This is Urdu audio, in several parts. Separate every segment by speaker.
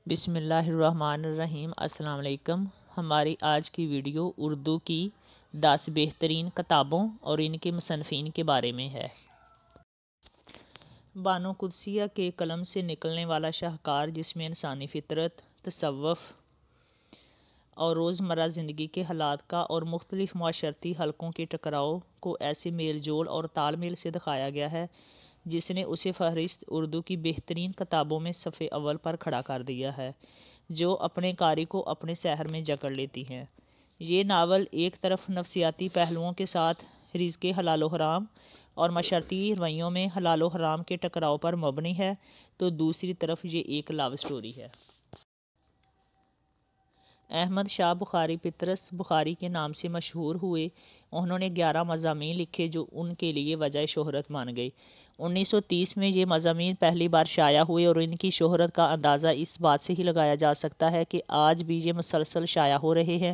Speaker 1: بسم اللہ الرحمن الرحیم۔ السلام علیکم۔ ہماری آج کی ویڈیو اردو کی 10 بہترین کتابوں اور ان کے مصنفین کے بارے میں ہے۔ بانو قدسیہ کے قلم سے نکلنے والا شاہکار جس میں انسانی فطرت، تصوف اور روزمرہ زندگی کے حالات کا اور مختلف معاشرتی حلقوں کے ٹکراؤ کو ایسے میل جول اور تال میل سے دکھایا گیا ہے جس نے اسے فہرست اردو کی بہترین کتابوں میں صفحے اول پر کھڑا کر دیا ہے، جو اپنے قاری کو اپنے سحر میں جکڑ لیتی ہیں۔ یہ ناول ایک طرف نفسیاتی پہلوؤں کے ساتھ رزق حلال و حرام اور معاشرتی رویوں میں حلال و حرام کے ٹکراؤ پر مبنی ہے، تو دوسری طرف یہ ایک لو سٹوری ہے۔ احمد شاہ بخاری پطرس بخاری کے نام سے مشہور ہوئے۔ انہوں نے 11 مضامین لکھے جو ان کے لیے وجہ شہرت مان گئی۔ 1930 میں یہ مضامین پہلی بار شائع ہوئے اور ان کی شہرت کا اندازہ اس بات سے ہی لگایا جا سکتا ہے کہ آج بھی یہ مسلسل شائع ہو رہے ہیں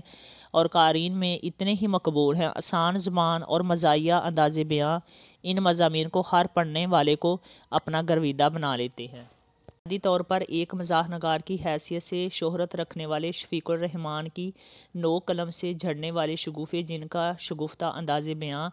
Speaker 1: اور قارئین میں اتنے ہی مقبول ہیں۔ آسان زبان اور مزاحیہ انداز بیاں ان مضامین کو ہر پڑھنے والے کو اپنا گرویدہ بنا لیتے ہیں۔ بنیادی طور پر ایک مزاح نگار کی حیثیت سے شہرت رکھنے والے شفیق الرحمن کی نو قلم سے جھڑنے والے شگوفے، جن کا شگفتہ انداز بیاں،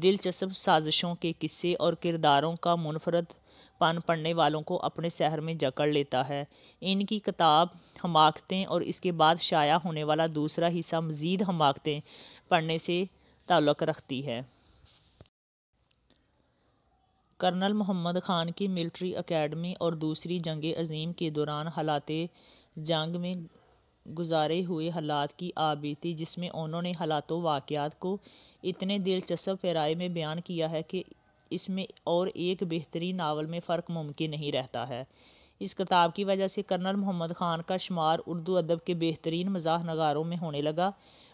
Speaker 1: دلچسپ سازشوں کے قصے اور کرداروں کا منفرد پن پڑھنے والوں کو اپنے سحر میں جکڑ لیتا ہے۔ ان کی کتاب حماقتیں اور اس کے بعد شائع ہونے والا دوسرا حصہ مزید حماقتیں پڑھنے سے تعلق رکھتی ہے۔ کرنل محمد خان کی ملٹری اکیڈمی اور دوسری جنگ عظیم کے دوران حالات جنگ میں گزارے ہوئے حالات کی آپ بیتی، جس میں انہوں نے حالات و واقعات کو اتنے دلچسپ پیراۓ میں بیان کیا ہے کہ اس میں اور ایک بہترین ناول میں فرق ممکن نہیں رہتا ہے۔ اس کتاب کی وجہ سے کرنل محمد خان کا شمار اردو ادب کے بہترین مزاح نگاروں میں ہونے لگا۔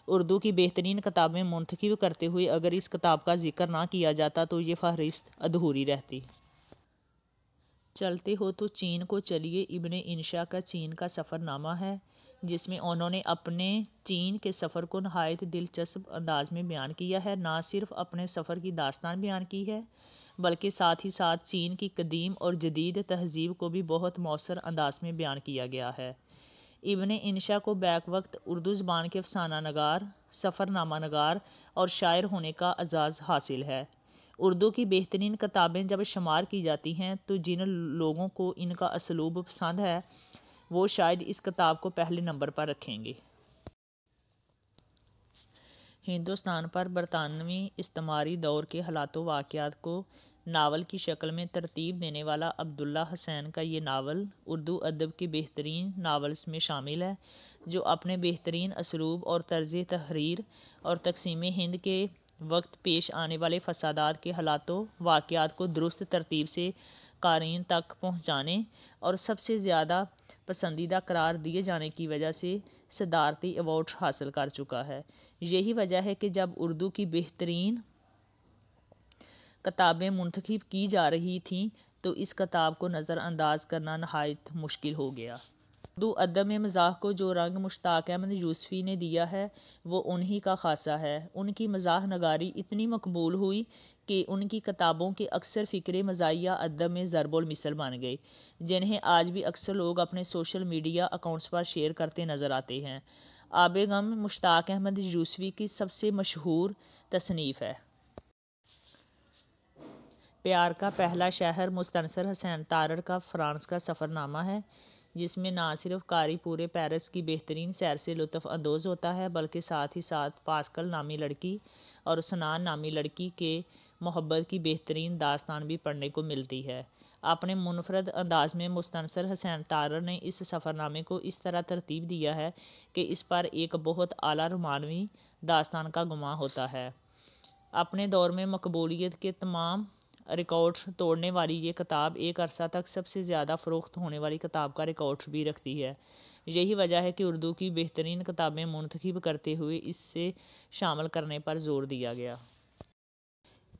Speaker 1: اردو کی بہترین کتابیں منتخب کرتے ہوئے اگر اس کتاب کا ذکر نہ کیا جاتا تو یہ فہرست ادھوری رہتی۔ چلتے ہو تو چین کو چلیے ابن انشا کا چین کا سفر نامہ ہے، جس میں انہوں نے اپنے چین کے سفر کو نہایت دلچسپ انداز میں بیان کیا ہے۔ نہ صرف اپنے سفر کی داستان بیان کی ہے بلکہ ساتھ ہی ساتھ چین کی قدیم اور جدید تہذیب کو بھی بہت مؤثر انداز میں بیان کیا گیا ہے۔ ابن انشا کو بیک وقت اردو زبان کے افسانہ نگار، سفر نامہ نگار اور شاعر ہونے کا اعزاز حاصل ہے۔ اردو کی بہترین کتابیں جب شمار کی جاتی ہیں تو جن لوگوں کو ان کا اسلوب پسند ہے وہ شاید اس کتاب کو پہلے نمبر پر رکھیں گے۔ ہندوستان پر برطانوی استعماری دور کے حالات و واقعات کو ناول کی شکل میں ترتیب دینے والا عبداللہ حسین کا یہ ناول اردو ادب کے بہترین ناولز میں شامل ہے، جو اپنے بہترین اسلوب اور طرز تحریر اور تقسیم ہند کے وقت پیش آنے والے فسادات کے حالات و واقعات کو درست ترتیب سے قارئین تک پہنچانے اور سب سے زیادہ پسندیدہ قرار دیے جانے کی وجہ سے صدارتی ایوارڈ حاصل کر چکا ہے۔ یہی وجہ ہے کہ جب اردو کی بہترین کتابیں منتخب کی جا رہی تھیں تو اس کتاب کو نظر انداز کرنا نہایت مشکل ہو گیا۔ اردو ادب میں مزاح کو جو رنگ مشتاق احمد یوسفی نے دیا ہے وہ انہی کا خاصہ ہے۔ ان کی مزاح نگاری اتنی مقبول ہوئی کہ ان کی کتابوں کے اکثر فقرے مزاحیہ ادب میں ضرب المثل بن گئے، جنہیں آج بھی اکثر لوگ اپنے سوشل میڈیا اکاؤنٹس پر شیئر کرتے نظر آتے ہیں۔ آب غم مشتاق احمد یوسفی کی سب سے مشہور تصنیف ہے۔ پیار کا پہلا شہر مستنصر حسین تارڑ کا فرانس کا سفر نامہ ہے، جس میں نہ صرف قاری پورے پیرس کی بہترین سیر سے لطف اندوز ہوتا ہے بلکہ ساتھ ہی ساتھ پاسکل نامی لڑکی اور سنان نامی لڑکی کے محبت کی بہترین داستان بھی پڑھنے کو ملتی ہے۔ اپنے منفرد انداز میں مستنصر حسین تارڑ نے اس سفر نامے کو اس طرح ترتیب دیا ہے کہ اس پر ایک بہت اعلیٰ رومانوی داستان کا گماں ہوتا ہے۔ اپنے دور میں مقبولیت کے تمام ریکارڈ توڑنے والی یہ کتاب ایک عرصہ تک سب سے زیادہ فروخت ہونے والی کتاب کا ریکارڈ بھی رکھتی ہے۔ یہی وجہ ہے کہ اردو کی بہترین کتابیں منتخب کرتے ہوئے اس سے شامل کرنے پر زور دیا گیا۔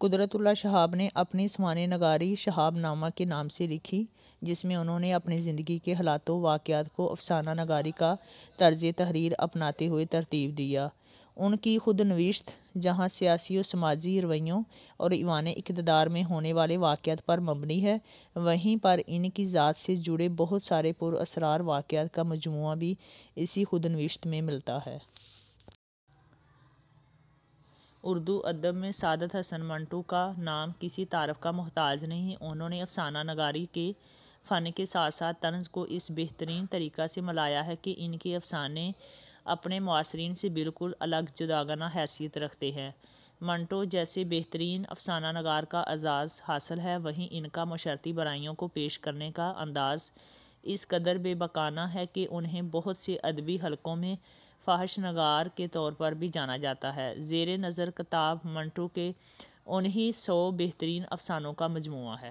Speaker 1: قدرت اللہ شہاب نے اپنی سوانح نگاری شہاب نامہ کے نام سے لکھی، جس میں انہوں نے اپنی زندگی کے حالات و واقعات کو افسانہ نگاری کا طرز تحریر اپناتے ہوئے ترتیب دیا۔ ان کی خود نوشت جہاں سیاسی و سماجی رویوں اور ایوان اقتدار میں ہونے والے واقعات پر مبنی ہے، وہیں پر ان کی ذات سے جڑے بہت سارے پر اسرار واقعات کا مجموعہ بھی اسی خود نوشت میں ملتا ہے۔ اردو ادب میں سعادت حسن منٹو کا نام کسی تعارف کا محتاج نہیں۔ انہوں نے افسانہ نگاری کے فن کے ساتھ ساتھ طنز کو اس بہترین طریقہ سے ملایا ہے کہ ان کے افسانے اپنے معاصرین سے بالکل الگ جداگانہ حیثیت رکھتے ہیں۔ منٹو جیسے بہترین افسانہ نگار کا اعزاز حاصل ہے، وہیں ان کا معاشرتی برائیوں کو پیش کرنے کا انداز اس قدر بے باکانہ ہے کہ انہیں بہت سے ادبی حلقوں میں فحش نگار کے طور پر بھی جانا جاتا ہے۔ زیر نظر کتاب منٹو کے انہی 100 بہترین افسانوں کا مجموعہ ہے۔